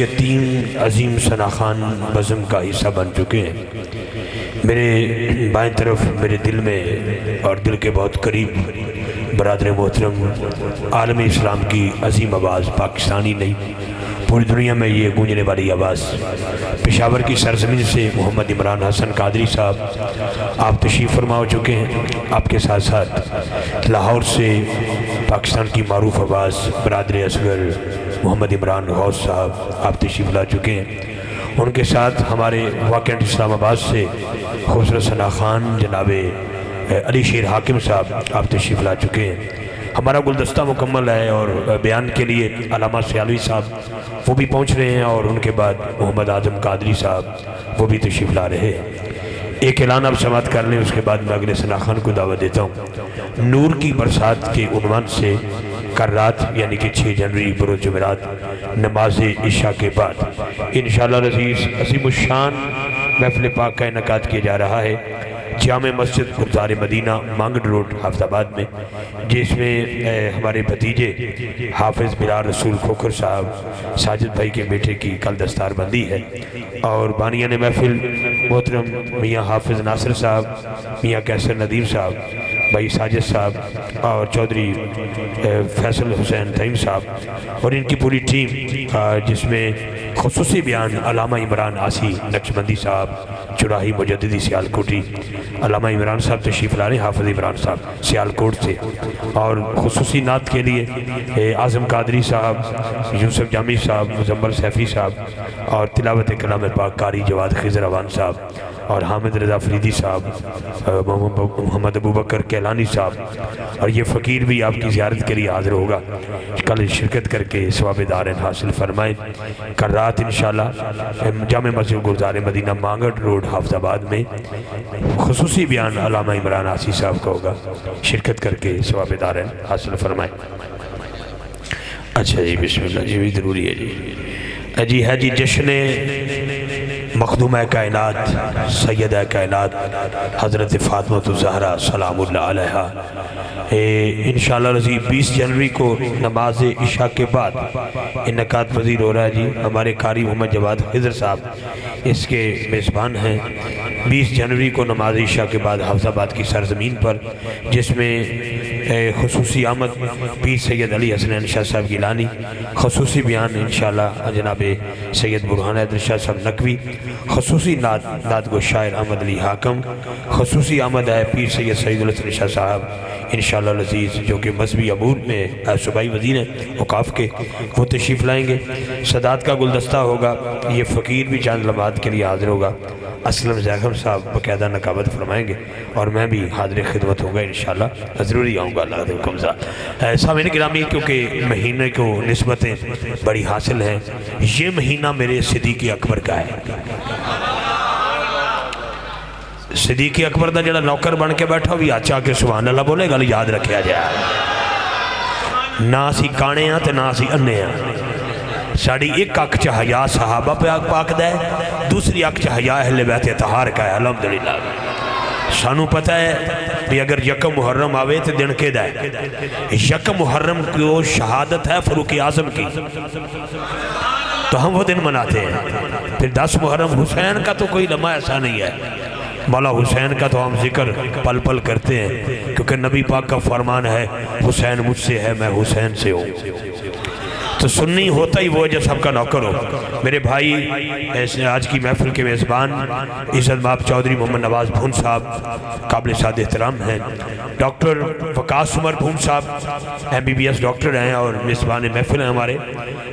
کے 3 عظیم ثناخان بزم کا حصہ بن چکے ہیں۔ میرے بائیں طرف میرے دل میں اور دل کے بہت قریب برادر محترم عالم اسلام کی عظیم آواز، پاکستانی نہیں پوری دنیا میں یہ گونجنے والی آواز، پشاور کی سرزمین سے محمد عمران حسن قادری صاحب آپ تشریف فرما ہو چکے ہیں۔ آپ کے ساتھ ساتھ لاہور سے پاکستان کی معروف آواز برادر اصغر محمد عمران غوث صاحب آپ تشریف لا چکے ہیں۔ ان کے ساتھ ہمارے واقعات اسلام آباد سے خوبصورت ثناخان جناب علی شیر حاکم صاحب آپ تشریف لا چکے ہیں۔ ہمارا گلدستہ مکمل ہے اور بیان کے لیے علامہ سیالوی صاحب وہ بھی پہنچ رہے ہیں، اور ان کے بعد محمد اعظم قادری صاحب وہ بھی تشریف لا رہے ہیں۔ ایک اعلان آپ سماعت کر لیں، اس کے بعد میں اگلے ثناخان کو دعوت دیتا ہوں۔ نور کی برسات کے عنوان سے کل رات یعنی کہ 6 جنوری بروز جمعرات نماز عشاء کے بعد انشاءاللہ العزیز عظیم الشان محفل پاک کا انعقاد کیا جا رہا ہے جامع مسجد گلزار مدینہ مانگڈ روڈ حافظ آباد میں، جس میں ہمارے بھتیجے حافظ بلال رسول کھوکھر صاحب ساجد بھائی کے بیٹے کی کل دستار بندی ہے، اور بانیان محفل محترم میاں حافظ ناصر صاحب، میاں کیسر ندیم صاحب، بھائی ساجد صاحب اور چودھری فیصل حسین تھیم صاحب اور ان کی پوری ٹیم، جس میں خصوصی بیان علامہ عمران آسی نقشبندی صاحب چراہی مجددی سیالکوٹی، علامہ عمران صاحب تشریف لا رہے ہیں، حافظ عمران صاحب سیالکوٹ سے، اور خصوصی نعت کے لیے اعظم قادری صاحب، یوسف جامی صاحب، مزمل سیفی صاحب، اور تلاوت کلام پاک قاری جواد خضر اوان صاحب، اور حامد رضا فریدی صاحب، محمد ابوبکر کیلانی صاحب، اور یہ فقیر بھی آپ کی زیارت کے لیے حاضر ہوگا۔ کل شرکت کر کے ثواب دارین حاصل فرمائیں۔ کل رات انشاءاللہ جامع مسجد گلزار مدینہ مانگڈ روڈ حافظ آباد میں خصوصی بیان علامہ عمران آسی صاحب کا ہوگا، شرکت کر کے ثواب دارین حاصل فرمائیں۔ اچھا جی، بسم اللہ جی، بھی ضروری ہے جی ہے جی جشن مخدومہ کائنات سیدہ کائنات حضرت فاطمہ الزہرا سلام اللہ علیہا انشاءاللہ رضی 20 جنوری کو نماز عشاء کے بعد انعقاد پذیر ہو رہا ہے جی۔ ہمارے قاری محمد جواد خضر صاحب اس کے میزبان ہیں۔ 20 جنوری کو نماز عشاء کے بعد حافظ آباد کی سرزمین پر، جس میں خصوصی آمد پیر سید علی حسنین شاہ صاحب گیلانی، خصوصی بیان انشاءاللہ جناب سید برہان حیدر شاہ صاحب نقوی، خصوصی نعت گو شاعر احمد علی حاکم، خصوصی آمد ہے پیر سید سعید الحسن شاہ صاحب انشاءاللہ العزیز، جو کہ مذہبی امور میں صوبائی وزیر ہیں اوقاف کے، وہ تشریف لائیں گے۔ سادات کا گلدستہ ہوگا، یہ فقیر بھی چند لمحات کے لیے حاضر ہوگا۔ اسلم زیغم صاحب باقاعدہ نقابت فرمائیں گے، اور میں بھی حاضر خدمت ہوگا انشاءاللہ، ضروری آؤں گا اللہ حکم سے۔ سامعین گرامی، کیونکہ مہینے کو نسبتیں بڑی حاصل ہیں، یہ مہینہ میرے صدیق اکبر کا ہے۔ صدیق اکبر دا جڑا نوکر بن کے بیٹھا بھی آچا کے سبحان اللہ بولے گا، یاد رکھیا جائے، نہ اسی کانے ہیں تے نہ اسی انے ہیں۔ ساڑی ایک اکھ چا حیا صحابہ پاک دے، دوسری اکھ چا حیا اہل بیت اطہار کا ہے، الحمدللہ۔ سانو پتہ ہے بھی اگر یکم محرم آوے تو دن کے دے، یکم محرم کو شہادت ہے فاروق اعظم کی، تو ہم وہ دن مناتے ہیں۔ پھر 10 محرم حسین کا تو کوئی لمحہ ایسا نہیں ہے، مولا حسین کا تو ہم ذکر پل پل کرتے ہیں، کیونکہ نبی پاک کا فرمان ہے حسین مجھ سے ہے میں حسین سے ہوں۔ تو سنی ہوتا ہی وہ جو سب کا نوکر ہو۔ میرے بھائی آج کی محفل کے میزبان عزت مآب چودھری محمد نواز بھون صاحب قابل سعد احترام ہیں، ڈاکٹر وقاص عمر بھون صاحب MBBS ڈاکٹر ہیں اور میزبان محفل ہیں ہمارے،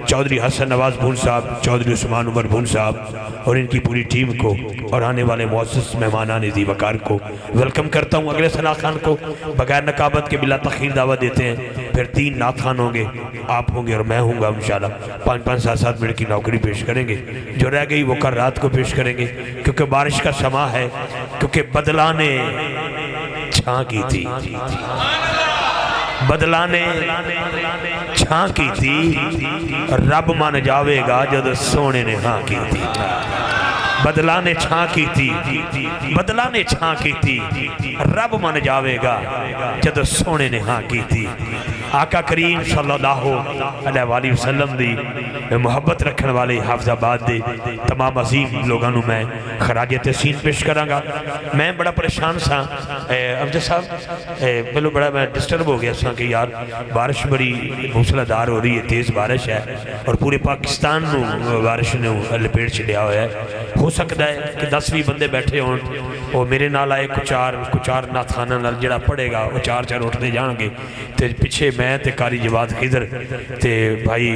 چودھری حسن نواز بھون صاحب، چودھری عثمان عمر بھون صاحب اور ان کی پوری ٹیم کو، اور آنے والے معزز مہمانان ذی وقار کو ویلکم کرتا ہوں۔ اگلے ثناخان کو بغیر نقابت کے بلا تخیر دعوت دیتے ہیں۔ پھر 3 نعت خوان ہوں گے، آپ ہوں گے اور میں ہوں گا انشاءاللہ۔ 5-5 7-7 منٹ کی نوکری پیش کریں گے، جو رہ گئی وہ کل رات کو پیش کریں گے، کیونکہ بارش کا سما ہے، کیونکہ بدلہ نے چھاں کی تھی، بدلہ نے چھاں کی تھی، رب مان جاوے گا جد سونے نے ہاں کی تھی۔ بدلہ نے چھاں کی تھی، بدلہ نے چھاں کی تھی، رب مان جاوے گا جد سونے نے ہاں کی تھی۔ آقا کریم صلی اللہ علیہ وسلم دی محبت رکھن والے حافظ آباد دے تمام عظیم لوگاں نو میں خراج تحسین پیش کروں گا۔ میں بڑا پریشان سا افضل صاحب، پہلو بڑا میں ڈسٹرب ہو گیا سا کہ یار بارش بڑی موسلا دار ہو رہی ہے، تیز بارش ہے اور پورے پاکستان نو بارش نے لپیٹ چلیا ہوا ہے۔ ہو سکتا ہے کہ 10-20 بندے بیٹھے ہون اور میرے نال آئے کچار نات خانہ نال جڑا پڑھے گا وہ 4 اٹھتے جان گے، تے پیچھے میں تے قاری جواد خضر تے بھائی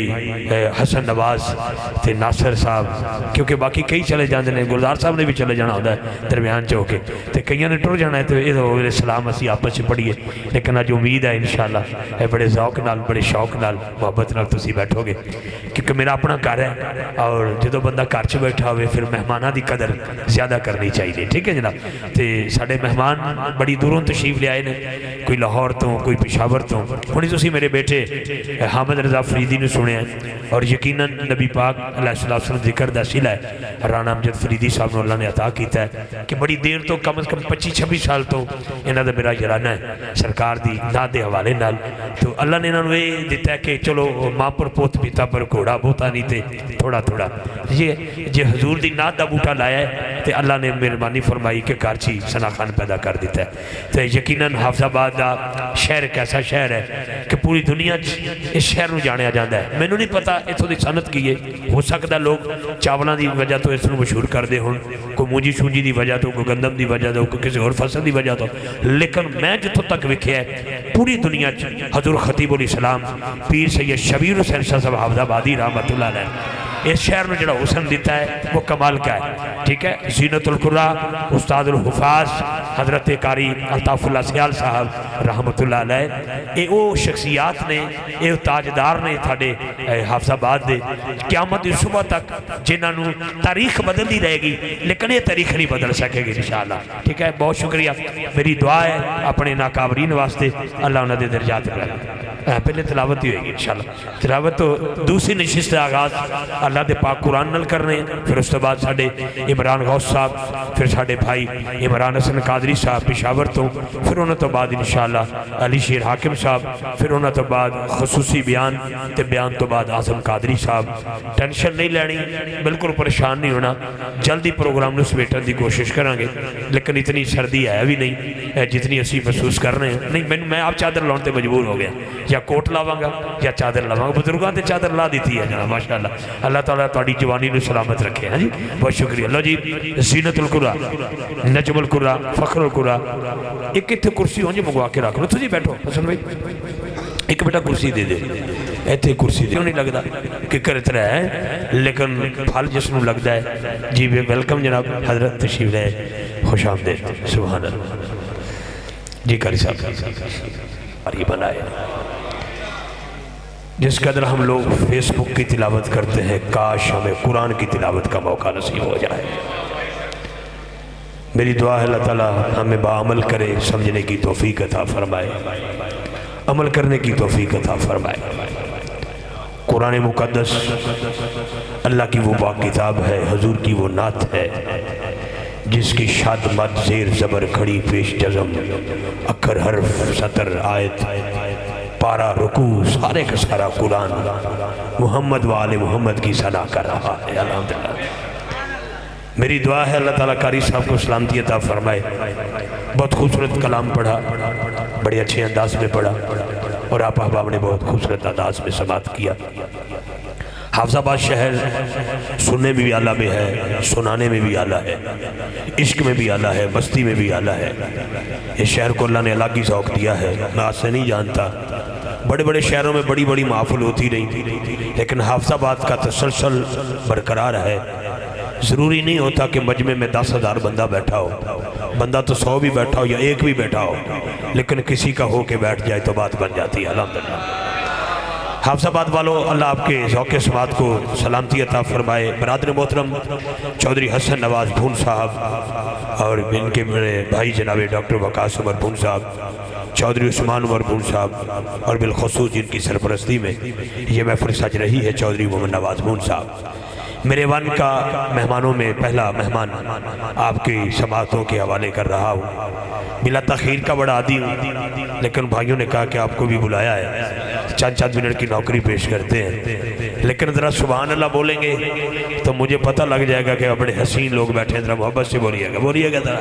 حسن نواز تے ناصر صاحب، کیونکہ باقی کئی چلے جاندے نے، گلزار صاحب نے بھی چلے جانا ہوتا ہے درمیان چ ہو کے، تے کئیاں نے ٹر جانا ہے، تو یہ سلام اسی آپس سے پڑھیے۔ لیکن آج امید ہے انشاءاللہ بڑے ذوق نال بڑے شوق نال محبت نال تسی بیٹھو گے، کیونکہ میرا اپنا گھر ہے اور جدو بندہ گھر چ بیٹھا ہوئے پھر مہمانہ دی قدر زیادہ کرنی چاہیے، ٹھیک ہے جناب۔ تے ساڈے مہمان بڑی دوروں تشریف لے آئے نے، کوئی لاہور تو کوئی پشاور تو، ہونی تسی میرے بیٹے حامد رضا فریدی نے سنے ہیں اور یقیناً نبی پاک علیہ السلام ذکر دا صلہ ہے رانا امجد فریدی صاحب نے اللہ نے عطا کیتا ہے کہ بڑی دیر تو کم از کم 25-26 سال تو انہاں دا میرا یارانہ ہے سرکار دی نات دے حوالے نال، تو اللہ نے انہوں نے یہ دیتا ہے کہ چلو ماں پر پوت پیتا پر گھوڑا بوتا نہیں تے تھوڑا تھوڑا، یہ حضور دی نات دا بوٹا لایا ہے تے اللہ نے مہربانی فرمائی کہ کارچی ثنا خان پیدا کر دیتا ہے۔ تو یقیناً حافظ آباد دا شہر ایک ایسا شہر ہے کہ پوری دنیا اس شہر نو جانیا جاندہ ہے۔ میں نے نہیں پتا اتھوں دی صنعت کی ہے، ہو سکتا لوگ چاولاں دی وجہ تو اس نو مشہور کر دے ہون، کوئی مونجی شونجی دی وجہ تو، کوئی گندم دی وجہ تو، کوئی کسی اور فصل دی وجہ تو، لیکن میں جتوں تک وکھیا ہے پوری دنیا حضور خطیب الاسلام پیر سید شبیر حسین شاہ صاحب حافظ آبادی رحمت اللہ علیہ اس شہر میں جڑا حسن دیتا ہے وہ کمال کا ہے، ٹھیک ہے۔ زینت القرآ استاد الحفاظ حضرت قاری الطاف اللہ سیال صاحب رحمت اللہ علیہ، اے او شخصیات نے، اے تاجدار نے تھاڑے حافظ آباد دے قیامت صبح تک جنہاں نو تاریخ بدل دی رہے گی، لیکن یہ تاریخ نہیں بدل سکے گی انشاءاللہ، ٹھیک ہے۔ بہت شکریہ، میری دعا ہے اپنے ناقابرین واسطے اللہ انہاں دے درجات بڑھائے۔ پہلے تلاوت ہی ہوئے گی انشاءاللہ، تلاوت تو دوسری نشست آغاز اللہ دے پاک قرآن نل کرنے، پھر اس کے بعد ساڑھے عمران غوث صاحب، پھر ساڑھے بھائی عمران حسن قادری صاحب پشاور تو، پھر انہوں تو بعد انشاءاللہ علی شیر حاکم صاحب، پھر انہوں تو بعد خصوصی بیان تے بیان تو بعد اعظم قادری صاحب۔ ٹینشن نہیں لینی، بالکل پریشان نہیں ہونا، جلدی پروگرام نو سمیٹن دی کوشش کریں گے، لیکن اتنی سردی ہے بھی نہیں جتنی اسی محسوس کر رہے ہیں۔ نہیں میں آپ چادر لاؤن تے مجبور ہو گیا، یا کوٹ لاواں گا یا چادر لاواں گا، بزرگاں تے چادر لا دیتی ہے جناب ماشاءاللہ۔ اللہ تعالیٰ تاری جوانی نے سلامت رکھے ہیں جی، بہت شکریہ۔ اللہ جی زینت القرآ، نجم القرآ، فخر القرآ، ایک اتھے کرسی ہوں جی مگوا کے رکھ لو، تو جی بیٹھو حسن بھائی ایک بیٹا کرسی دے دے، ایتھے کرسی دے نہیں لگتا کہ کرت رہا ہے، لیکن پھل جس نو لگتا ہے جی۔ ویلکم جناب حضرت تشریف لے، خوش آمدید، سبحان اللہ جی۔ قاری صاحب یہ بنائے جس قدر ہم لوگ فیس بک کی تلاوت کرتے ہیں، کاش ہمیں قرآن کی تلاوت کا موقع نصیب ہو جائے۔ میری دعا ہے اللہ تعالیٰ ہمیں باعمل کرے، سمجھنے کی توفیق عطا فرمائے، عمل کرنے کی توفیق عطا فرمائے۔ قرآن مقدس اللہ کی وہ پاک کتاب ہے، حضور کی وہ نعت ہے جس کی شاد مد زیر زبر کھڑی پیش جزم اکھر حرف سطر آیت پارا رکوع سارے کا سارا قرآن محمد و آل محمد کی ثنا کر رہا ہے۔ الحمدللہ میری دعا ہے اللہ تعالیٰ قاری صاحب کو سلامتی عطا فرمائے۔ بہت خوبصورت کلام پڑھا، بڑے اچھے انداز میں پڑھا، اور آپ احباب نے بہت خوبصورت انداز میں سماعت کیا۔ حافظ آباد شہر سننے میں بھی اعلیٰ میں ہے، سنانے میں بھی اعلیٰ ہے، عشق میں بھی اعلیٰ ہے، مستی میں بھی اعلیٰ ہے۔ اس شہر کو اللہ نے الگ ہی ذوق دیا ہے، میں آج سے نہیں جانتا، بڑے بڑے شہروں میں بڑی بڑی محفل ہوتی رہی، لیکن حافظ آباد کا تسلسل برقرار ہے۔ ضروری نہیں ہوتا کہ مجمع میں 10,000 بندہ بیٹھا ہو، بندہ تو 100 بھی بیٹھا ہو یا 1 بھی بیٹھا ہو، لیکن کسی کا ہو کے بیٹھ جائے تو بات بن جاتی ہے۔ الحمدللہ حافظ آباد والو، اللہ آپ کے ذوق سماعت کو سلامتی عطا فرمائے۔ برادر محترم چودھری حسن نواز بھون صاحب اور ان کے میرے بھائی جناب ڈاکٹر وقاص عمر بھون صاحب، چودھری عثمان عمر بھون صاحب، اور بالخصوص جن کی سرپرستی میں یہ محفل سج رہی ہے چودھری محمد نواز بھون صاحب، میرے ون کا مہمانوں میں پہلا مہمان آپ کی سماعتوں کے حوالے کر رہا ہوں۔ بلا تاخیر کا بڑا عادی ہوں، لیکن بھائیوں نے کہا کہ آپ کو بھی بلایا ہے، چند منٹ کی نوکری پیش کرتے ہیں، لیکن ذرا سبحان اللہ بولیں گے تو مجھے پتہ لگ جائے گا کہ بڑے حسین لوگ بیٹھے ہیں، ذرا محبت سے بولیے گا ذرا۔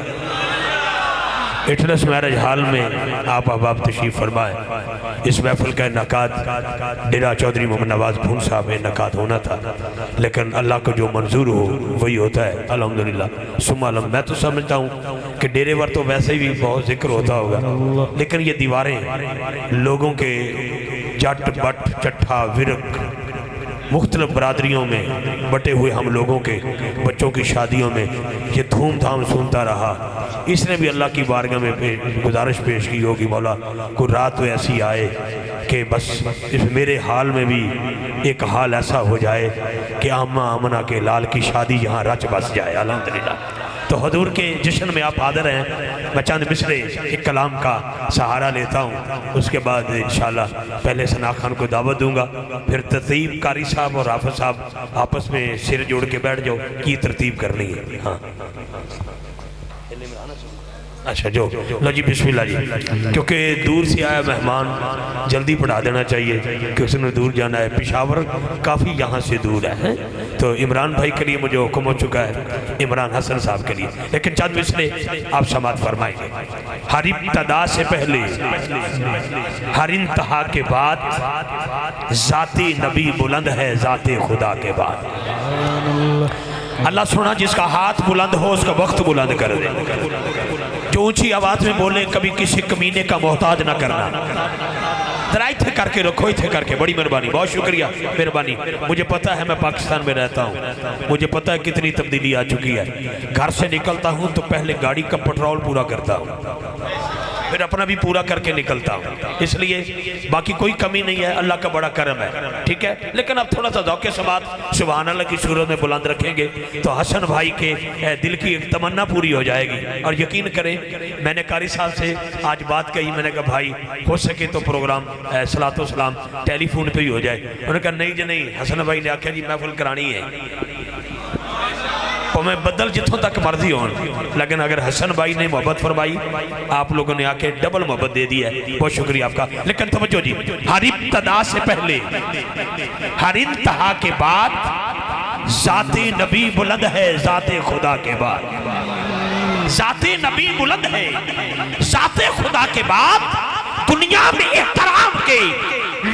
اٹلس میرج حال میں آپ احباب تشریف فرمائے۔ اس محفل کا انعقاد ڈیرہ چودھری محمد نواز بھون صاحب میں انعقاد ہونا تھا، لیکن اللہ کو جو منظور ہو وہی ہوتا ہے الحمدللہ۔ ثم الحمد میں تو سمجھتا ہوں کہ ڈیرے ور تو ویسے بھی بہت ذکر ہوتا ہوگا، لیکن یہ دیواریں لوگوں کے جٹ بٹ چٹھا ورق مختلف برادریوں میں بٹے ہوئے ہم لوگوں کے بچوں کی شادیوں میں یہ دھوم دھام سنتا رہا۔ اس نے بھی اللہ کی بارگاہ میں گزارش پیش کی ہوگی، مولا کوئی رات تو ایسی آئے کہ بس اس میرے حال میں بھی ایک حال ایسا ہو جائے کہ آمنہ کے لال کی شادی یہاں رچ بس جائے الحمدللہ۔ تو حضور کے جشن میں آپ حاضر ہیں، میں چند مصرے ایک کلام کا سہارا لیتا ہوں، اس کے بعد انشاءاللہ پہلے ثنا خان کو دعوت دوں گا، پھر ترتیب قاری صاحب اور حافظ صاحب آپس میں سر جوڑ کے بیٹھ جاؤ کی ترتیب کرنی ہے۔ ہاں اچھا جو لو جی بسم اللہ جی، کیونکہ دور سے آیا مہمان جلدی پڑھا دینا چاہیے کہ اس نے دور جانا ہے، پشاور کافی یہاں سے دور ہے، تو عمران بھائی کے لیے مجھے حکم ہو چکا ہے، عمران حسن صاحب کے لیے، لیکن چند مصرے آپ سماعت فرمائیں گے۔ ہر ابتدا سے پہلے ہر انتہا کے بعد ذات نبی بلند ہے ذات خدا کے بعد۔ اللہ سنا جس کا ہاتھ بلند ہو اس کا وقت بلند کر دے، جو اونچی آواز میں بولیں کبھی کسی کمینے کا محتاج نہ کرنا۔ ذرا اتھے کر کے رکھو، اتھے کر کے، بڑی مہربانی، بہت شکریہ، مہربانی۔ مجھے پتا ہے میں پاکستان میں رہتا ہوں، مجھے پتا ہے کتنی تبدیلی آ چکی ہے۔ گھر سے نکلتا ہوں تو پہلے گاڑی کا پٹرول پورا کرتا ہوں، پھر اپنا بھی پورا کر کے نکلتا ہوں، اس لیے باقی کوئی کمی نہیں ہے، اللہ کا بڑا کرم ہے، ٹھیک ہے۔ لیکن اب تھوڑا سا ذوق سماعت سبحان اللہ کی صورت میں بلند رکھیں گے تو حسن بھائی کے دل کی ایک تمنا پوری ہو جائے گی۔ اور یقین کریں میں نے قاری صاحب سے آج بات کہی، میں نے کہا بھائی ہو سکے تو پروگرام صلاۃ و سلام ٹیلی فون پہ ہی ہو جائے، انہوں نے کہا نہیں جی نہیں، حسن بھائی نے آکھا جی محفل کرانی ہے، تو میں بدل جتوں تک مرضی ہوں، لیکن اگر حسن بھائی نے محبت فرمائی آپ لوگوں نے آکے ڈبل محبت دے دی ہے، بہت شکریہ آپ کا۔ لیکن توجہ جی، ہر ابتدا سے پہلے ہر انتہا کے بعد ذات نبی بلند ہے ذات خدا کے بعد۔ ذات نبی بلند ہے ذات خدا کے بعد، دنیا میں احترام کے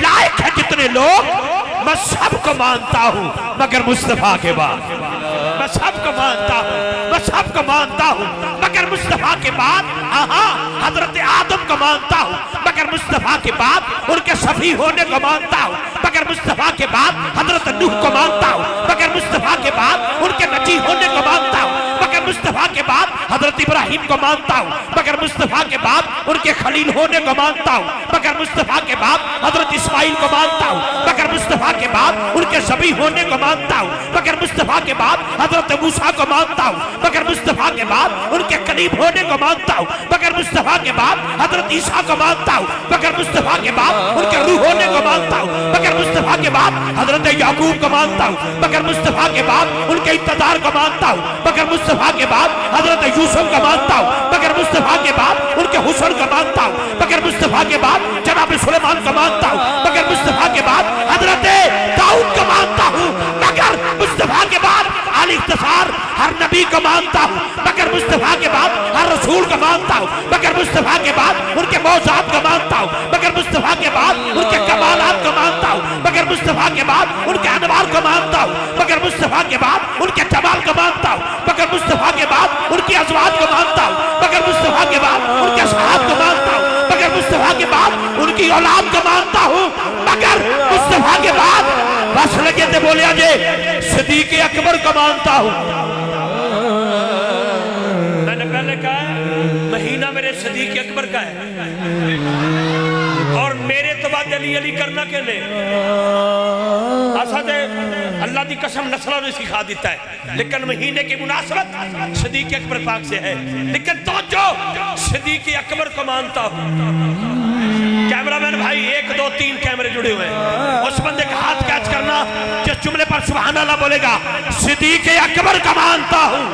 لائق ہے جتنے لوگ، میں سب کو مانتا ہوں مگر مصطفیٰ کے بعد، میں سب کو مانتا ہوں، میں سب کو مانتا ہوں مگر مصطفیٰ کے بعد، حضرت آدم کو مانتا ہوں مگر مصطفیٰ کے بعد، ان کے صفی ہونے کو مانتا ہوں مگر مصطفیٰ کے بعد، حضرت نوح کو مانتا ہوں مگر مصطفیٰ کے بعد، ان کے نجی ہونے کو مانتا ہوں مگر مصطفیٰ کے بعد، حضرت ابراہیم کو مانتا ہوں مگر مصطفیٰ کے بعد، ان کے خلیل ہونے کو مانتا ہوں مگر مصطفیٰ کے بعد، حضرت اسماعیل کو مانتا ہوں مگر مصطفیٰ کے بعد، ان کے ذبیح ہونے کو مانتا ہوں مگر مصطفیٰ کے بعد، حضرت موسیٰ کو مانتا ہوں مگر مصطفیٰ کے بعد، ان کے قریب ہونے کو مانتا ہوں مگر مصطفیٰ کے بعد، حضرت عیسیٰ کو مانتا ہوں مگر مصطفیٰ کے بعد، ان کے روح ہونے کو مانتا ہوں مگر مصطفیٰ کے بعد، حضرت یعقوب کو مانتا ہوں مگر مصطفیٰ کے بعد، ان کے اقتدار کو مانتا ہوں مگر مصطفیٰ کے بعد، حضرت یوسف کو مانتا ہوں مگر مصطفیٰ کے بعد، ان کے حسن کو مانتا ہوں مگر مصطفیٰ کے بعد، جناب سلیمان کو مانتا ہوں مگر مصطفیٰ کے بعد، حضرت داؤد کو مانتا ہوں مگر مصطفیٰ کے بعد، علی اختصار ہر نبی کو مانتا ہوں مگر مصطفیٰ کے بعد، ہر رسول کو مانتا ہوں مگر مصطفیٰ کے بعد، ان کے موضوعات کو مانتا ہوں مگر مصطفیٰ کے بعد، ان کے کمالات کو مانتا ہوں مگر مصطفیٰ کے بعد، ان کے انوار کو مانتا ہوں مگر مصطفیٰ کے بعد، ان کے جمال کو مانتا ہوں مگر مصطفیٰ کے بعد، ان کی ازواج کو مانتا ہوں مگر مصطفیٰ کے بعد، ان کے اصحاب کو مانتا ہوں مگر مصطفیٰ کے بعد، ان کی اولاد کو مانتا ہوں مگر مصطفیٰ کے بعد، بس لگے تے بولیا جے صدیق اکبر کو مانتا ہوں۔ میں نے پہلے کہا ہے مہینہ میرے صدیق اکبر کا ہے، اور میرے تو بعد علی کرنا کے لئے اسد اللہ دی قسم نسلوں نے سکھا دیتا ہے، لیکن مہینے کی مناسبت صدیق اکبر پاک سے ہے، لیکن توجہ صدیق اکبر کو مانتا ہوں کہ کیمرہ مین بھائی 1 2 3 کیمرے جڑے ہوئے ہیں، اس بندے کا ہاتھ کیچ کرنا جس جملے پر سبحان اللہ بولے گا، صدیق اکبر کا مانتا ہوں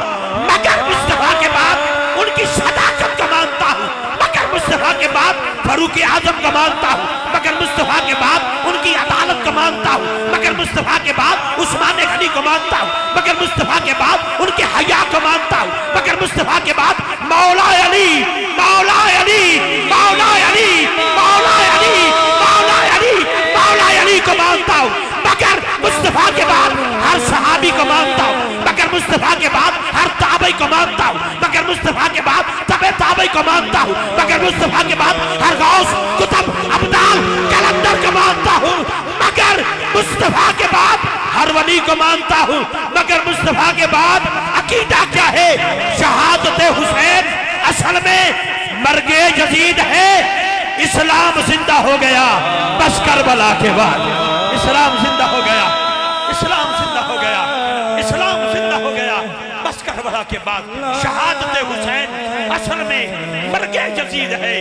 مگر مصطفیٰ کے بعد ان کی صداقت کا مانتا ہوں، مگر مصطفیٰ کے بعد فاروق اعظم کا مانتا ہوں، مگر مصطفیٰ کے بعد ان کی عدالت کا مانتا ہوں، مگر مصطفیٰ کے بعد عثمان غنی کو مانتا ہوں، مگر مصطفیٰ کے بعد ان کے حیا کو مانتا ہوں، مگر مصطفیٰ کے بعد مولا علی مولا علی مولا علی مولا علی مولا علی مولا علی کو مانتا ہوں، مگر مصطفیٰ کے بعد ہر صحابی کو مانتا ہوں، مگر مصطفیٰ کے بعد ہر تابعی کو مانتا ہوں، مگر مصطفیٰ کے بعد تبع تابعی کو مانتا ہوں، مگر مصطفیٰ کے بعد ہر غوث کتب ابدال کلندر کو مانتا ہوں، مگر مصطفیٰ کے بعد ہر ولی کو مانتا ہوں، مگر مصطفیٰ کے بعد عقیدہ کیا ہے؟ شہادت حسین اصل میں مرگ یزید ہے، اسلام زندہ ہو گیا بس کربلا کے بعد، اسلام زندہ ہو گیا، اسلام زندہ ہو گیا، اسلام زندہ ہو گیا بس کربلا کے بعد۔ شہادت حسین اصل میں مرگ یزید ہے،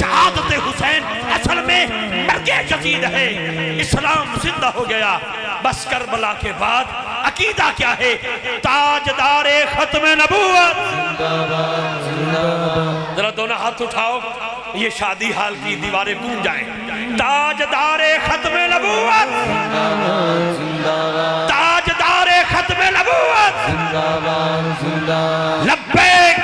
شہادت حسین اصل میں مرگ یزید ہے، اسلام زندہ ہو گیا بس کربلا کے بعد۔ عقیدہ کیا ہے؟ تاجدار ختم نبوت، ذرا دونوں ہاتھ اٹھاؤ، یہ شادی حال کی دیواریں گونج جائیں۔ تاجدار ختم نبوت، تاجدار ختم نبوت، لبیک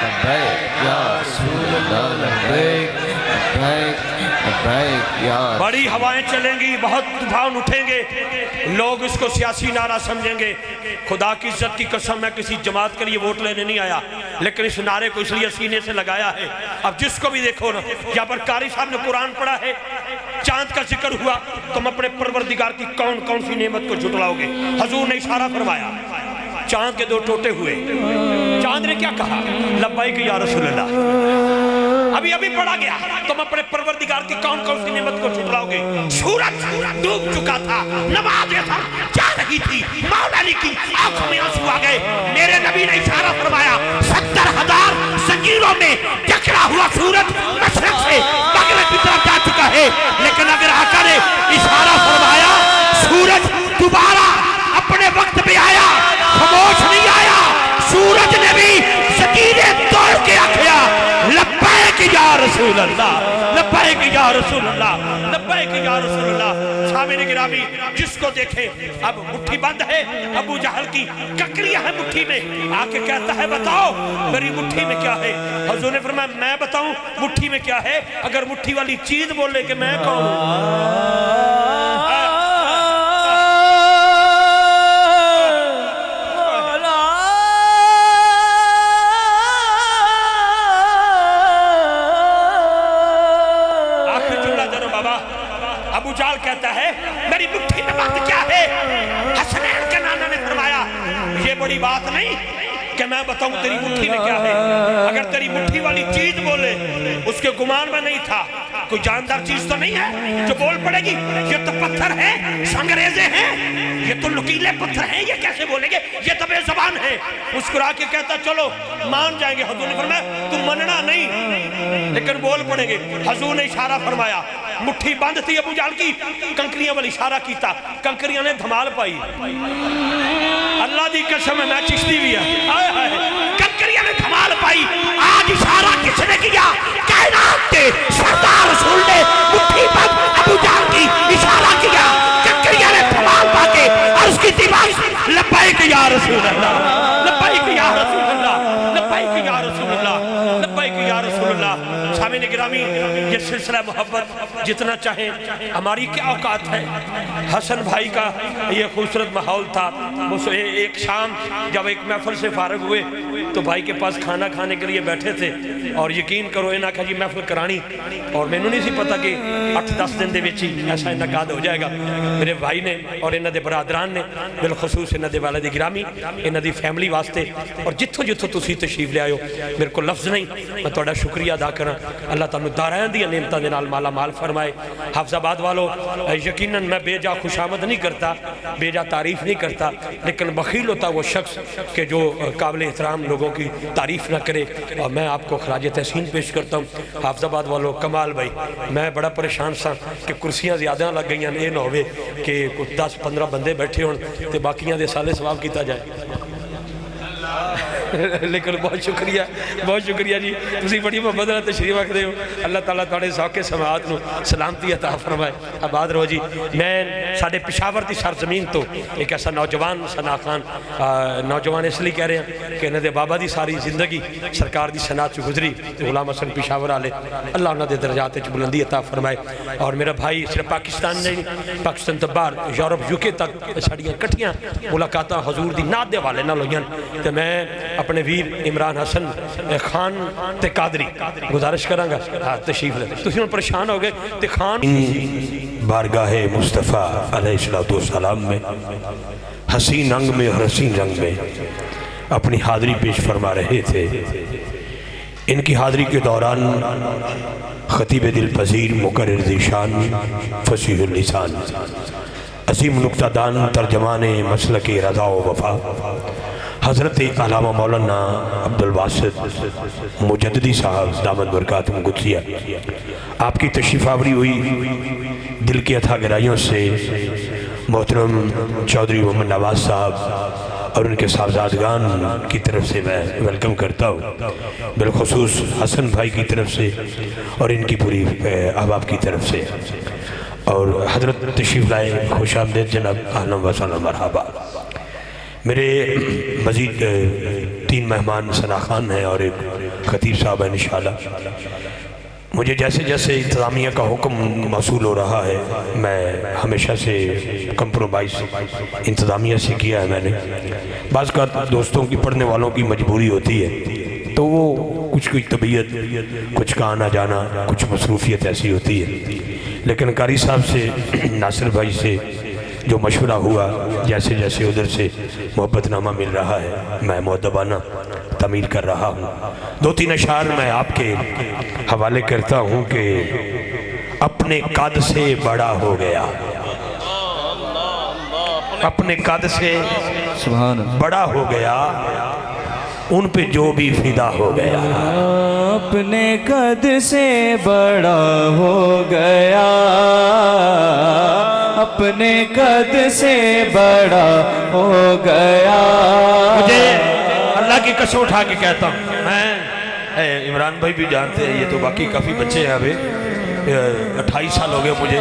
لبیک یا رسول اللہ، لبیک لبیک لبیک یا۔ بڑی ہوائیں چلیں گی، بہت طوفان اٹھیں گے، لوگ اس کو سیاسی نعرہ سمجھیں گے۔ خدا کی عزت کی قسم میں کسی جماعت کے لیے ووٹ لینے نہیں آیا، لیکن اس نعرے کو اس لیے سینے سے لگایا ہے۔ اب جس کو بھی دیکھو نا، یہاں پر قاری صاحب نے قرآن پڑھا ہے، چاند کا ذکر ہوا، تم اپنے پروردگار کی کون کون سی نعمت کو جھٹلاؤ گے؟ حضور نے اشارہ فرمایا، چاند کے 2 ٹوٹے ہوئے، چاند نے کیا کہا؟ لبیک یا رسول اللہ۔ ابھی پڑھا گیا، تم اپنے پروردگار کی کون کون سی نعمت کو جھٹلاؤ گے؟ سورج ڈوب چکا تھا، نماز اثر جا رہی تھی، مولا علی کی آنکھوں میں آنسو آ گئے، میرے نبی نے اشارہ فرمایا 70,000 زنجیروں میں جکڑا ہوا سورج مشرق سے مغرب کی طرف جا چکا ہے، لیکن اگر آقا نے اشارہ فرمایا سورج دوبارہ اپنے وقت پہ آیا، خاموش نہیں آیا، سورج نے بھی زنجیریں توڑ کے رکھیا، لبیک یا رسول اللہ، لبیک یا رسول اللہ، لبیک یا رسول اللہ۔ سامعین گرامی، جس کو دیکھے اب مٹھی بند ہے، ابو جہل کی ککڑیاں ہیں مٹھی میں، آ کے کہتا ہے بتاؤ میری مٹھی میں کیا ہے؟ حضور نے فرمایا میں بتاؤں مٹھی میں کیا ہے؟ اگر مٹھی والی چیز بولے کہ میں کون ہوں؟ ابو جہل کہتا ہے میری مٹھی میں بات کیا ہے؟ حسنین کے نانا نے فرمایا یہ بڑی بات نہیں کہ میں بتاؤں تیری مٹھی میں کیا ہے، اگر تیری مٹھی والی چیز بولے، اس کے گمان میں نہیں تھا، کوئی جاندار چیز تو نہیں ہے جو بول پڑے گی یہ تو پتھر ہیں، سنگریزے ہیں، یہ تو لکیلے پتھر ہیں، یہ کیسے بولیں گے، یہ تو بے زبان ہے۔ مسکرا کے کہتا چلو مان جائیں گے۔ حضور نے فرمایا تم مننا نہیں لیکن بول پڑیں گے۔ حضور نے اشارہ فرمایا، مٹھی بند تھی ابو جہل کی، کنکریاں والی اشارہ کیتا، کنکریاں نے دھمال پائی، اللہ دی قسم ہے میں چشتی بھی ہے، کنکریاں نے دھمال پائی۔ آج اشارہ کس نے کیا؟ کائنات کے سردار رسول نے مٹھی بند ابو جہل کی اشارہ کیا، کنکریاں نے دھمال پا کے اور اس کی دیوار لبیک یا رسول اللہ، لبیک یا رسول اللہ، لبیک یا رسول اللہ، لبیک یا رسول اللہ۔ سامعین گرامی، یہ سلسلہ محبت جتنا چاہیں، ہماری کیا اوقات ہے؟ حسن بھائی کا یہ خوبصورت ماحول تھا۔ ایک شام جب ایک محفل سے فارغ ہوئے تو بھائی کے پاس کھانا کھانے کے لیے بیٹھے تھے، اور یقین کرو انہاں کہا جی محفل کرانی، اور میں نہیں سی پتا کہ 8-10 دن دے وچی ایسا انعقاد ہو جائے گا۔ میرے بھائی نے اور انہاں دے برادران نے، بالخصوص انہاں دے والد گرامی، انہاں دی فیملی واسطے، اور جتھوں جتھوں تسی تشریف لے آئے ہو، میرے کو لفظ نہیں، میں تہاڈا شکریہ ادا کرنا۔ اللہ تعالیٰ دارائن دی نعمتاں دے نال مالا مال فرمائے۔ حافظ آباد والو یقیناً میں بے جا خوشامد نہیں کرتا، بے جا تعریف نہیں کرتا، لیکن بخیل ہوتا وہ شخص کہ جو قابل احترام لوگوں کی تعریف نہ کرے، اور میں آپ کو خراج تحسین پیش کرتا ہوں۔ حافظ آباد والو کمال بھائی، میں بڑا پریشان سا کہ کرسیاں زیادہ لگ گئی ہیں، یہ نہ ہوئے کہ 10-15 بندے بیٹھے ہون تے باقیاں دے سالے ثواب کیتا جائے۔ لیکن بہت شکریہ جی، تسی بڑی محبت نال تشریف رکھدے ہو۔ اللہ تعالیٰ تھوڑے ذوق سماعت نو سلامتی عطا فرمائے، آباد رہو جی۔ میں ساڈے پشاور دی سرزمین تو ایک ایسا نوجوان ثنا خان، نوجوان اس لیے کہہ رہے ہیں کہ انہوں دے بابا دی ساری زندگی سرکار دی صنعت گزری، غلام حسن پشاور والے، اللہ انہوں دے درجات وچ بلندی عطا فرمائے۔ اور میرا بھائی صرف پاکستان نہیں، پاکستان تو باہر یورپ یوکے تک ساڈیاں کٹھیاں ملاقاتاں حضور دی نعت دے والے نال ہوئیاں، تے میں اپنے ویر عمران حسن خان تے قادری گزارش کروں گا تشریف لے۔ تسی ہن پریشان ہو گئے تے خان بارگاہ مصطفیٰ علیہ السلام میں حسین انگ میں اور حسین رنگ میں اپنی حاضری پیش فرما رہے تھے۔ ان کی حاضری کے دوران خطیب دل پذیر، مقرر ذیشان، فصیح اللسان، عظیم نکتہ دان، ترجمان مسلک رضا و وفا حضرت علامہ مولانا عبدالباسط مجددی صاحب دامت برکاتہم قدسیہ، آپ کی تشریف آوری ہوئی دل کی اتھا گہرائیوں سے محترم چودھری محمد نواز صاحب اور ان کے صاحبزادگان کی طرف سے میں ویلکم کرتا ہوں، بالخصوص حسن بھائی کی طرف سے اور ان کی پوری احباب کی طرف سے۔ اور حضرت تشریف لائے، خوش آمدید جناب، اہلا و سہلا مرحبا۔ میرے مزید 3 مہمان ثنا خان ہیں اور ایک خطیب صاحب ہیں انشاءاللہ۔ مجھے جیسے جیسے انتظامیہ کا حکم موصول ہو رہا ہے، میں ہمیشہ سے کمپرومائز انتظامیہ سے کیا ہے۔ میں نے بعض کا دوستوں کی پڑھنے والوں کی مجبوری ہوتی ہے تو وہ کچھ طبیعت، کچھ کا آنا جانا، کچھ مصروفیت ایسی ہوتی ہے، لیکن قاری صاحب سے، ناصر بھائی سے جو مشورہ ہوا، جیسے جیسے ادھر سے محبت نامہ مل رہا ہے، میں مؤدبانہ تعمیل کر رہا ہوں۔ 2-3 اشعار میں آپ کے حوالے کرتا ہوں کہ اپنے قد سے بڑا ہو گیا، اپنے قد سے بڑا ہو گیا، ان پہ جو بھی فدا ہو گیا، اپنے قد سے بڑا ہو گیا، اپنے قد سے بڑا ہو گیا۔ مجھے اللہ کی قسم اٹھا کے کہتا ہوں، میں عمران بھائی بھی جانتے ہیں، یہ تو باقی کافی بچے ہیں ابھی، 28 سال ہو گئے مجھے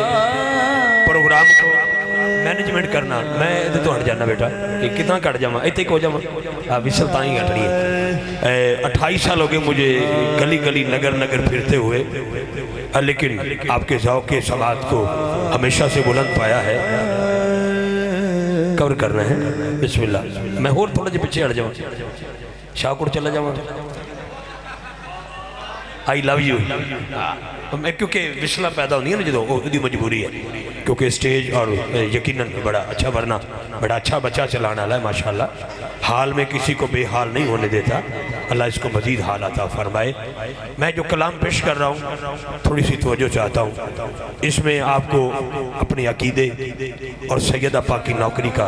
پروگرام کو مینجمنٹ کرنا۔ میں ادھر تو ہٹ جانا بیٹا، کتنا کٹ جاما، ایتے کو جاما، وصل تائیں ہٹنی ہے۔ 28 سال ہو گئے مجھے گلی گلی نگر نگر پھرتے ہوئے، لیکن آپ کے ذوق کے سماعت کو ہمیشہ سے بلند پایا ہے۔ کور کرنا ہے، بسم اللہ۔ میں اور تھوڑا جی پچھے ہٹ جاؤں، شاہکوٹ چلا جاؤں، آئی لو یو، کیونکہ وصلہ پیدا ہونی ہے نا جدو، دی مجبوری ہے، کیونکہ سٹیج اور یقیناً بڑا اچھا ورنہ بڑا اچھا بچہ چلانا ہے ماشاءاللہ، حال میں کسی کو بے حال نہیں ہونے دیتا، اللہ اس کو مزید حال عطا فرمائے۔ میں جو کلام پیش کر رہا ہوں تھوڑی سی توجہ چاہتا ہوں، اس میں آپ کو اپنے عقیدے اور سیدہ پاک کی نوکری کا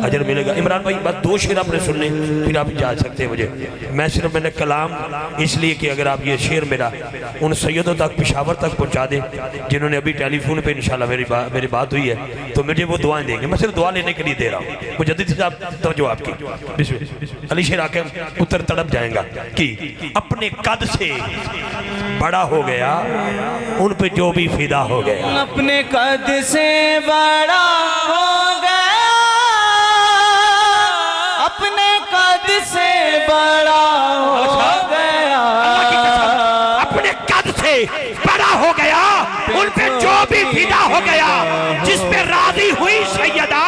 اجر ملے گا۔ عمران بھائی بس 2 شعر آپ نے سننے، پھر آپ جا سکتے ہیں مجھے، میں نے کلام اس لیے کہ اگر آپ یہ شعر میرا ان سیدوں تک پشاور تک پہنچا دیں جنہوں نے ابھی ٹیلی فون پہ انشاءاللہ میری بات ہوئی ہے تو مجھے وہ دعائیں دیں گے، میں صرف دعا لینے کے لیے دے رہا ہوں۔ مجدد صاحب توجہ آپ کی، بسم اللہ۔ علی شیر آکر اتر تڑپ جائیں گا کہ اپنے قد سے بڑا ہو گیا، ان پہ جو بھی فدا ہو گیا، اپنے قد سے بڑا ہو گیا، اپنے قد سے بڑا ہو گیا، اپنے قد سے بڑا ہو گیا، ان پہ جو بھی فدا ہو گیا، جس پہ راضی ہوئی سیدہ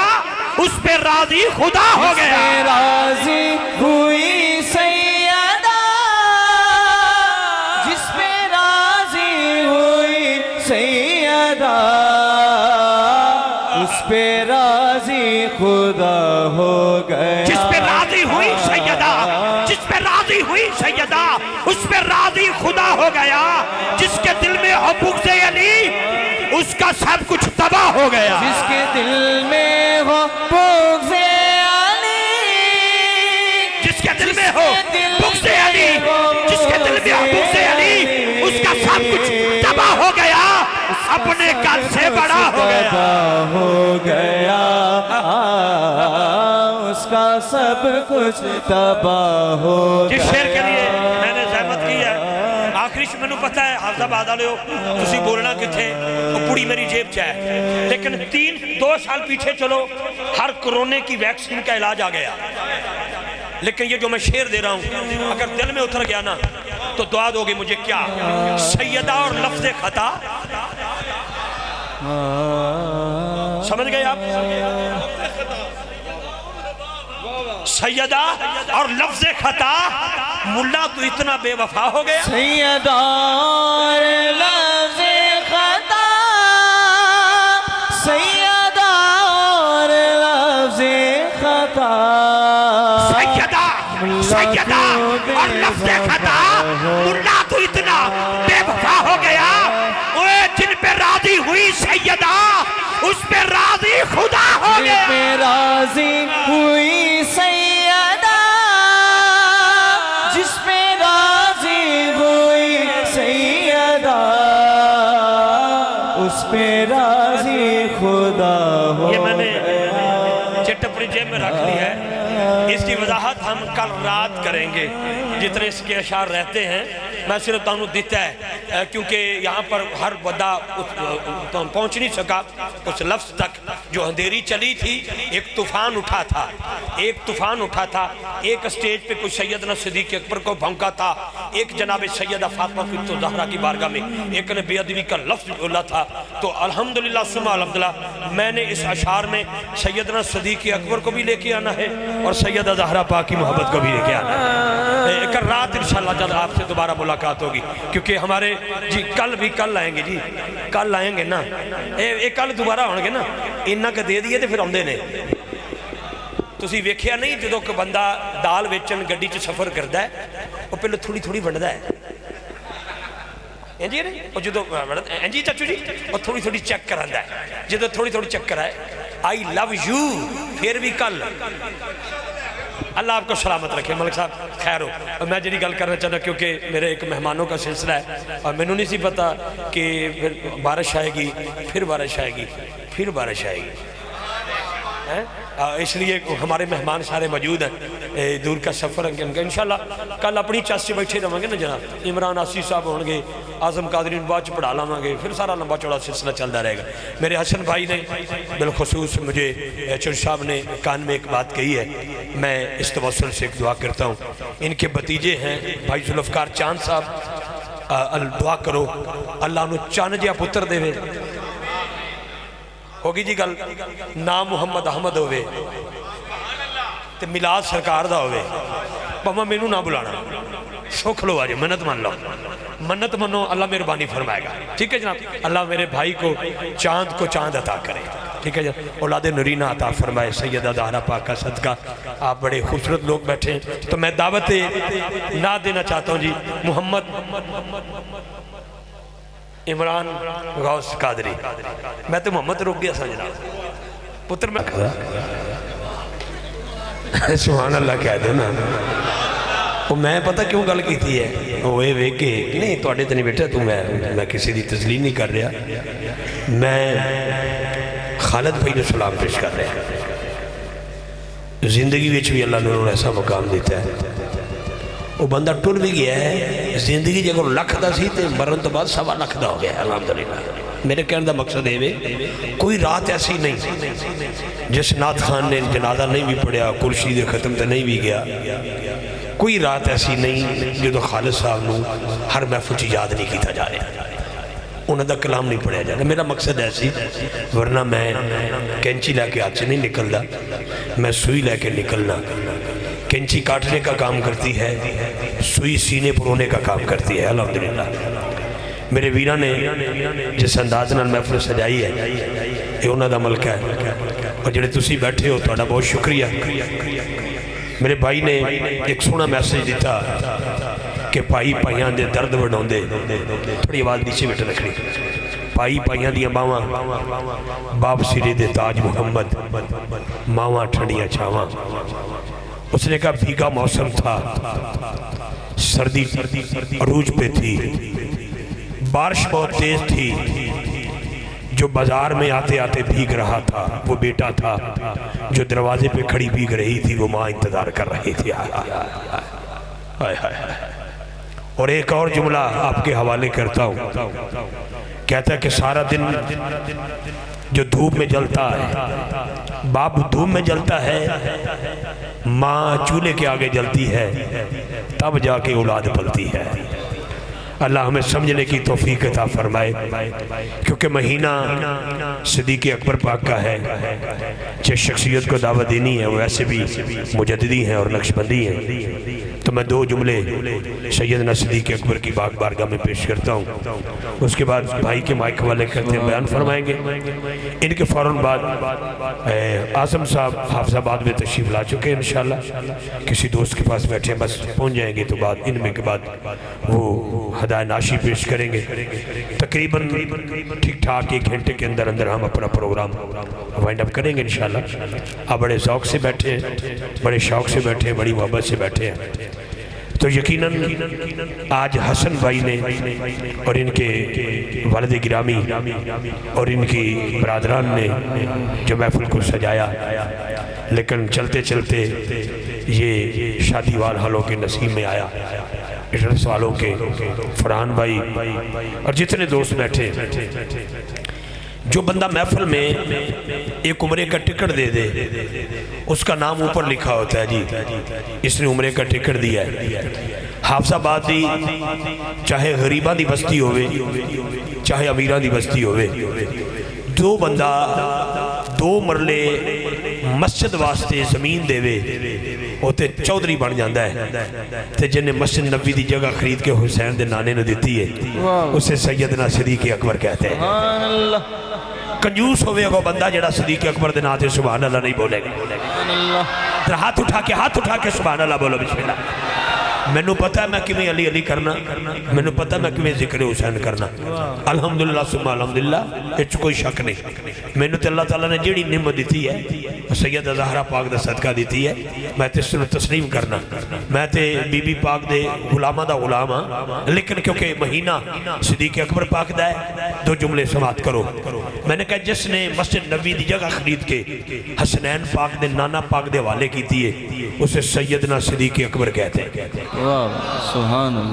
اس پہ راضی خدا ہو گیا، راضی ہوئی سیدہ جس پہ راضی ہوئی سیدہ اس پہ راضی خدا ہو گیا جس پہ راضی ہوئی سیدہ، جس پہ راضی ہوئی سیدہ، اس پہ راضی خدا ہو گیا. جس کے دل میں ہو بغض علی اس کا سب کچھ تباہ ہو گیا. جس کے دل میں ہو بغض علی، جس کے دل میں ہو بغض علی، جس کے دل میں ہو بغض علی اس کا سب کچھ تباہ ہو گیا. اپنے گھر سے بڑا ہو گیا. تباہ ہو گیا، اس کا سب کچھ تباہ ہو گیا. جس شعر کے لیے میں نے زحمت کی ہے آخری میں پتا ہے حافظ آباد والے ہو تسی بولنا کتھے وہ پوری میری جیب چاہے، لیکن 2 سال پیچھے چلو ہر کورونے کی ویکسین کا علاج آ گیا. لیکن یہ جو میں شعر دے رہا ہوں اگر دل میں اتر گیا نا تو دعا دو گے مجھے کیا؟ سیدہ اور لفظ خطا، سمجھ گئے آپ؟ سیدہ اور لفظ خطا، ملا تو اتنا بے وفا ہو گیا. سیدہ اور لفظ خطا، سیدہ اور لفظ خطا، سیدہ اور لفظ خطا، ملا تو اتنا بے وفا ہو گیا. جن پہ راضی ہوئی سیدہ اس پہ راضی خدا ہو گیا. جس پہ راضی ہوئی سیدہ، جس پہ راضی ہوئی سیدہ اس پہ راضی خدا ہو. یہ میں نے چٹ اپنی جیب میں رکھ لی ہے. اس کی وضاحت ہم کل رات کریں گے جتنے اس کے اشعار رہتے ہیں. میں صرف تانوں دیتا ہے کیونکہ یہاں پر ہر بندہ پہنچ نہیں سکا اس لفظ تک. جو اندھیری چلی تھی ایک طوفان اٹھا تھا، ایک طوفان اٹھا تھا. ایک اسٹیج پہ کوئی سیدنا صدیق اکبر کو بھونکا تھا، ایک جناب سیدہ فاطمہ بنت زہرا کی بارگاہ میں ایک نے بے ادبی کا لفظ بولا تھا. تو الحمدللہ ثم الحمدللہ میں نے اس اشعار میں سیدنا صدیق اکبر کو بھی لے کے آنا ہے اور سیدہ زہرا پاک کی محبت کو بھی لے کے آنا ہے. کل رات انشاءاللہ جب آپ سے دوبارہ ملاقات ہوگی کیونکہ ہمارے جی کل آئیں گے، جی کل آئیں گے نا، ایک کل دوبارہ ہوں گے نا. انہاں کا دے دیئے تھے پھر آمدے نے. تسی ویکھیا نہیں جدو کہ بندہ دال ویچن گڈی چ سفر کردا ہے وہ پہلے تھوڑی تھوڑی ونڈدا ہے. جی وہ جدو جی چچو جی وہ تھوڑی تھوڑی چیک کراندا ہے. جدو تھوڑی تھوڑی چیک کرائے آئی لو یو پھر بھی کل. اللہ آپ کو سلامت رکھے ملک صاحب خیر ہو. میں جنہی گل کرنا چاہنا کیونکہ میرے ایک مہمانوں کا سلسلہ ہے اور میں نے نہیں سی پتا کہ پھر بارش آئے گی، پھر بارش آئے گی، پھر بارش آئے گی. اس لیے ہمارے مہمان سارے موجود ہیں، دور کا سفر ہے انشاءاللہ کل اپنی چاس سے بیٹھے رہوں گے نا جناب. عمران آسی صاحب ہوں گے، اعظم قادرین بعد چ پڑھا لاں گے، پھر سارا لمبا چوڑا سلسلہ چلتا رہے گا. میرے حسن بھائی نے بالخصوص مجھے چر صاحب نے کان میں ایک بات کہی ہے، میں اس توسل سے ایک دعا کرتا ہوں. ان کے بھتیجے ہیں بھائی ذوالفقار چاند صاحب، دعا کرو اللہ انہوں چاند جہا پتر دے وے. ہوگی جی گل نام محمد احمد ہوئے تے میلاد سرکار دا ہوئے. پاما میں نہ بلانا سکھ لو آجے، منت مان لو، منت منو اللہ مہربانی فرمائے گا. ٹھیک ہے جناب، اللہ میرے بھائی کو چاند عطا کرے. ٹھیک ہے جناب، اولاد نرینہ عطا فرمائے. سیدہ زہرا پاک کا صدقہ. آپ بڑے خوبصورت لوگ بیٹھے ہیں تو میں دعوت نہ دینا چاہتا ہوں جی. محمد عمران غوث قادری، میں تو محمد روک گیا سا جناب پتر میں سبحان اللہ کہہ دو نا. وہ میں پتہ کیوں گل کی تھی ہے وہ وے کہ نہیں توڑے تو نہیں بیٹھا تو میں کسی دی تسلیم نہیں کر رہا. میں خالد بھائی نے سلام پیش کر رہا. زندگی وچ بھی اللہ نے انہوں نے ایسا مقام دیتا ہے. وہ بندہ ٹر بھی گیا ہے زندگی جے اگر لکھ دا سی تے مرن تو بعد 1.25 لاکھ دا ہو گیا ہے الحمدللہ. میرے کہنے دا مقصد ہے کوئی رات ایسی نہیں جس نات خان نے جنازہ نہیں بھی پڑھیا، کرشی دے ختم تے نہیں بھی گیا. کوئی رات ایسی نہیں جو تو خالد صاحب نو ہر محفل چی یاد نہیں کیتا جا رہا، انہوں دا کلام نہیں پڑھیا جا رہا. میرا مقصد ایسی ورنہ میں کینچی لے کے ہاتھ سے نہیں نکلنا، میں سوئی لے کے نکلنا. کینچی کاٹنے کا کام کرتی ہے، سوئی سینے پرونے کا کام کرتی ہے. الحمدللہ میرے ویرہ نے جس انداز نال محفل سجائی ہے یہ انہوں دا ملکہ ہے. اور جڑے تسی بیٹھے ہو تہاڈا بہت شکریہ۔ میرے بھائی نے ایک سونا میسج دیتا کہ پائی پائیاں دے درد وڈاؤندے، تھوڑی آواز نیچے بیٹھ رکھنی، پائی پائیاں دیاں باواں باب سرے دے تاج محمد، ماواں ٹھنڈیاں چھاواں۔ اس نے کہا بھیگا موسم تھا، سردی عروج پہ تھی، بارش بہت تیز تھی، جو بازار میں آتے آتے بھیگ رہا تھا وہ بیٹا تھا، جو دروازے پہ کھڑی بھیگ رہی تھی وہ ماں انتظار کر رہی تھی۔ اور ایک اور جملہ آپ کے حوالے کرتا ہوں، کہتا ہے کہ سارا دن جو دھوپ میں جلتا ہے، باپ دھوپ میں جلتا ہے، ماں چولہے کے آگے جلتی ہے، تب جا کے اولاد پلتی ہے۔ اللہ ہمیں سمجھنے کی توفیق عطا فرمائے، کیونکہ مہینہ صدیق اکبر پاک کا ہے، جس شخصیت کو دعوت دینی ہے وہ ایسے بھی مجددی ہیں اور نقشبندی ہیں۔ تو میں دو جملے سیدنا صدیق اکبر کی بارگاہ میں پیش کرتا ہوں، اس کے بعد بھائی کے مائک والے کرتے ہیں بیان فرمائیں گے۔ ان کے فوراً بعد اعظم صاحب حافظ آباد میں تشریف لا چکے ہیں، انشاءاللہ کسی دوست کے پاس بیٹھے بس پہنچ جائیں گے، تو بعد ان میں کے بعد وہ ہدایت ناشی پیش کریں گے۔ تقریباً ٹھیک ٹھاک 1 گھنٹے کے اندر اندر ہم اپنا پروگرام وائنڈ اپ کریں گے انشاءاللہ۔ آپ بڑے ذوق سے بیٹھے ہیں، بڑے شوق سے بیٹھے ہیں، بڑی محبت سے بیٹھے ہیں۔ تو یقیناً آج حسن بھائی نے اور ان کے والد گرامی اور ان کی برادران نے جو محفل کو سجایا، لیکن چلتے چلتے یہ شادی والوں کے نصیب میں آیا، اجرس والوں کے فرحان بھائی اور جتنے دوست بیٹھے، جو بندہ محفل میں ایک عمرے کا ٹکٹ دے دے اس کا نام اوپر لکھا ہوتا ہے، جی اس نے عمرے کا ٹکٹ دیا ہے۔ حافظ آباد دی چاہے غریباں دی بستی ہوئے چاہے امیراں دی بستی ہوئے، دو بندہ 2 مرلے مسجد واسطے زمین دے وے ہوتے چودھری بن جاندہ ہے، تے جنہیں مسجد نبی دی جگہ خرید کے حسین دے نانے نے دیتی ہے، اسے سیدنا صدیق اکبر کہتے ہیں۔ کنجوس ہوئے وہ بندہ جڑا صدیق اکبر دے ناتے سبحان اللہ نہیں بولے گا۔ ہاتھ اٹھا کے سبحان اللہ بولو، بسم اللہ۔ میں نے پتا ہے میں کیویں علی علی کرنا، میں نے پتا ہے میں کیویں ذکر حسین کرنا، الحمدللہ ثم الحمدللہ، اس کوئی شک نہیں۔ میں نے اللہ تعالیٰ نے جیڑی نعمت دیتی ہے سیدہ زہرا پاک دا صدقہ دیتی ہے، میں تے اس تسلیم کرنا، میں تے بی بی پاک دے غلامہ دا غلامہ، لیکن کیونکہ مہینہ صدیق اکبر پاک دا ہے، 2 جملے سماعت کرو۔ میں نے کہا جس نے مسجد نبی دی جگہ خرید کے حسنین پاک دے نانا پاک دے حوالے کیتی ہے، اسے سیدنا صدیق اکبر کہتے ہیں۔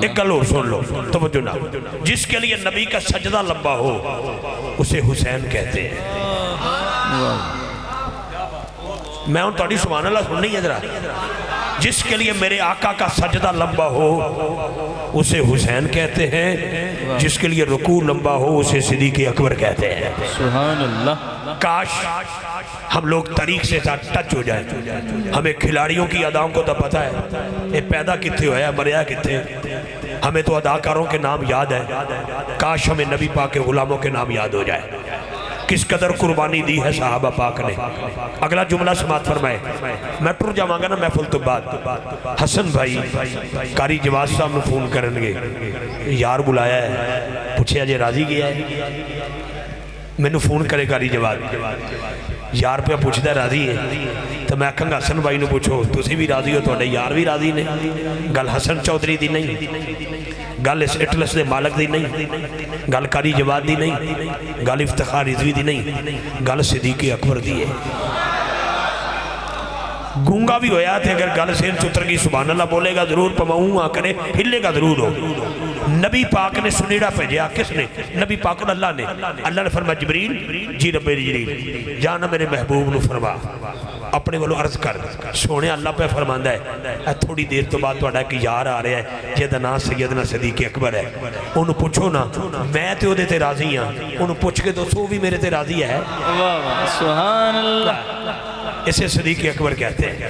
ایک گل اور سن لو، توجہ نہ، جس کے لیے نبی کا سجدہ لمبا ہو اسے حسین کہتے ہیں۔ میں ان تھوڑی سبحان اللہ سننی ہے ذرا، جس کے لیے میرے آقا کا سجدہ لمبا ہو اسے حسین کہتے ہیں، جس کے لیے رکوع لمبا ہو اسے صدیق اکبر کہتے ہیں۔ سبحان اللہ۔ کاش ہم لوگ تاریخ سے ٹچ ہو جائیں، ہمیں کھلاڑیوں کی اداؤں کو تو پتہ ہے یہ پیدا کتنے ہویا مریا کتنے، ہمیں تو اداکاروں کے نام یاد ہے، کاش ہمیں نبی پاک کے غلاموں کے نام یاد ہو جائے، کس قدر قربانی دی ہے صحابہ پاک نے۔ اگلا جملہ سماعت فرمائے، میں ٹر جاواں گا نا محفل تو بعد، حسن بھائی قاری جواز صاحب نے فون کرنگے، یار بلایا ہے، پوچھے اجے راضی گیا ہے، میں نے فون کرے قاری جواز، یار پہ پوچھتا ہے راضی ہے، تو میں کہاں گا حسن بھائی نے پوچھو تسی بھی راضی ہو، تو یار بھی راضی نے، گل حسن چودھری دی نہیں، گل اس اٹلس دے مالک دی نہیں، گل قاری جواد دی نہیں، گل افتخار رضوی دی نہیں، گل صدیق اکبر دی ہے۔ گونگا بھی ہویا تھے، اگر گل سین چتر کی سبحان اللہ بولے گا ضرور، پماؤں آ کرے ہلے گا ضرور ہو۔ نبی پاک نے سنیڑا بھیجا، کس نے؟ نبی پاک نے، اللہ نے فرمایا جبریل، جی رب جبریل جانا میرے محبوب نو فرما، اپنے والوں عرض کر، سونے اللہ پہ فرماندہ ہے تھوڑی دیر تو بعد تو ایک یار آ رہا ہے جہاں نام سیدنا صدیق اکبر ہے، انہوں پوچھو نا، میں تے دے تے راضی ہاں، انہوں پوچھ کے دوستو بھی میرے تے راضی ہے۔ سبحان اللہ، اسے صدیق اکبر کہتے ہیں۔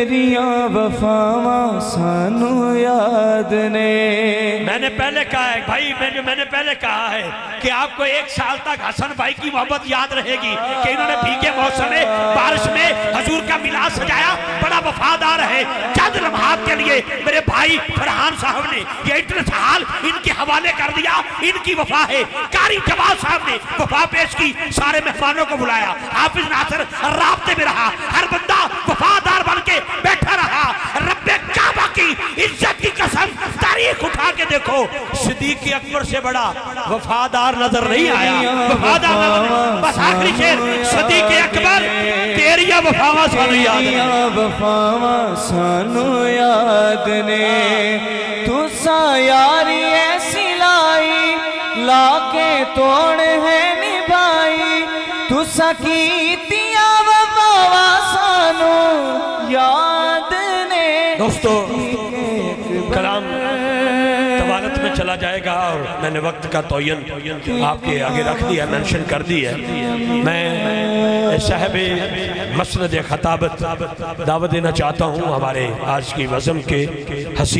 تیریاں وفاواں سانو یاد نے. میں نے پہلے کہا ہے بھائی، میں نے پہلے کہا ہے کہ آپ کو 1 سال تک حسن بھائی کی محبت یاد رہے گی کہ انہوں نے بھیگے موسم میں بارش میں حضور کا میلاد سجایا. بڑا وفادار ہے. چند لمحات کے لیے میرے بھائی فرحان صاحب نے یہ انٹرس حال ان کے حوالے کر دیا. ان کی وفا ہے. قاری جواد صاحب نے وفا پیش کی. سارے مہمانوں کو بلایا. حافظ ناصر رابطے میں رہا. ہر بندہ وفادار بن کے بیٹھا رہا. رب کعبہ کی عزت کی قسم تاریخ اٹھا کے دیکھو، صدیق اکبر سے بڑا وفادار نظر نہیں آیا. وفادار نظر نہیں. بس آخری شعر، صدیق اکبر تیری وفاواں سانو یاد نے. وفاواں سانو یاد نے. تسا یاری ایسی لائی لا کے توڑ ہے نبھائی. تسا کیتیاں وفاواں سانو یاد نے. دوستو کلام طوالت میں چلا جائے گا اور میں نے وقت کا تعین آپ کے آگے رکھ دیا، مینشن کر دی ہے. میں صاحب مسند خطابت دعوت دینا چاہتا ہوں ہمارے آج کی وزم کے حسین